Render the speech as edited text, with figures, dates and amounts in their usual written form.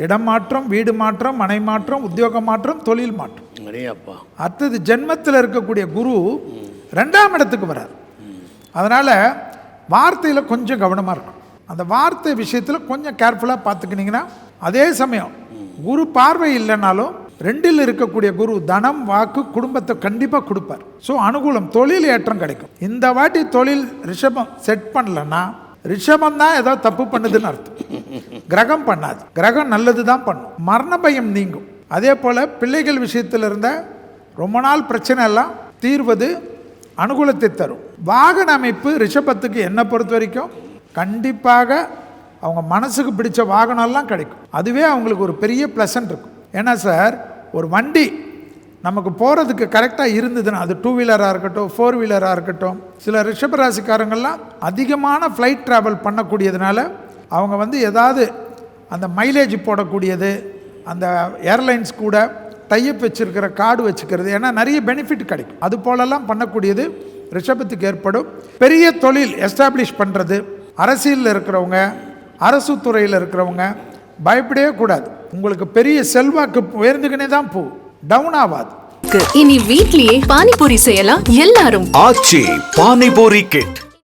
இடம் மாற்றம், வீடு மாற்றம், மனை மாற்றம், உத்தியோக மாற்றம், தொழில் மாற்றம். அடுத்தது ஜென்மத்தில் இருக்கக்கூடிய குரு 2ஆம் இடத்துக்கு வராது. அதனால் வார்த்தையில் கொஞ்சம் கவனமாக இருக்கும். அந்த வார்த்தை விஷயத்தில் கொஞ்சம் கேர்ஃபுல்லாக பார்த்துக்கிட்டிங்கன்னா, அதே சமயம் குரு பார்வை இல்லைனாலும் 2இல் இருக்கக்கூடிய குரு தனம், வாக்கு, குடும்பத்தை கண்டிப்பாக கொடுப்பார். ஸோ அனுகூலம், தொழில் ஏற்றம் கிடைக்கும். இந்த வாட்டி தொழில் ரிஷபம் செட் பண்ணலன்னா, ரிஷபம் தான் ஏதோ தப்பு பண்ணுதுன்னு அர்த்தம். கிரகம் பண்ணாது. கிரகம் நல்லது தான் பண்ணும். மரண பயம் நீங்கும். அதே போல் பிள்ளைகள் விஷயத்தில் இருந்த ரொம்ப நாள் பிரச்சனை எல்லாம் தீர்வது அனுகூலத்தை தரும். வாகன அமைப்பு ரிஷபத்துக்கு என்னை பொறுத்த வரைக்கும் கண்டிப்பாக அவங்க மனசுக்கு பிடிச்ச வாகனம்லாம் கிடைக்கும். அதுவே அவங்களுக்கு ஒரு பெரிய ப்ளசன்ட் இருக்கும். ஏன்னா சார், ஒரு வண்டி நமக்கு போகிறதுக்கு கரெக்டாக இருந்ததுன்னா, அது 2 வீலராக இருக்கட்டும், 4 வீலராக இருக்கட்டும், சில ரிஷபராசிக்காரங்கள்லாம் அதிகமான ஃப்ளைட் ட்ராவல் பண்ணக்கூடியதுனால அவங்க ஏதாவது அந்த மைலேஜ் போடக்கூடியது, அந்த ஏர்லைன்ஸ் கூட டைப் வச்சுருக்கிற கார்டு வச்சுக்கிறது, ஏன்னா நிறைய பெனிஃபிட் கிடைக்கும். அது போலெல்லாம் பண்ணக்கூடியது ரிஷபத்துக்கு ஏற்படும். பெரிய தொழில் எஸ்டாப்ளிஷ் பண்ணுறது, அரசியலில் இருக்கிறவங்க, அரசு துறையில் இருக்கிறவங்க பயப்படவே கூடாது. உங்களுக்கு பெரிய செல்வாக்கு உயர்ந்துக்கினே தான் போகும், டவுன் ஆகாது. இனி வீட்லயே பானிபூரி செய்யலாம் எல்லாரும். ஆச்சி பானிபூரி கிட்.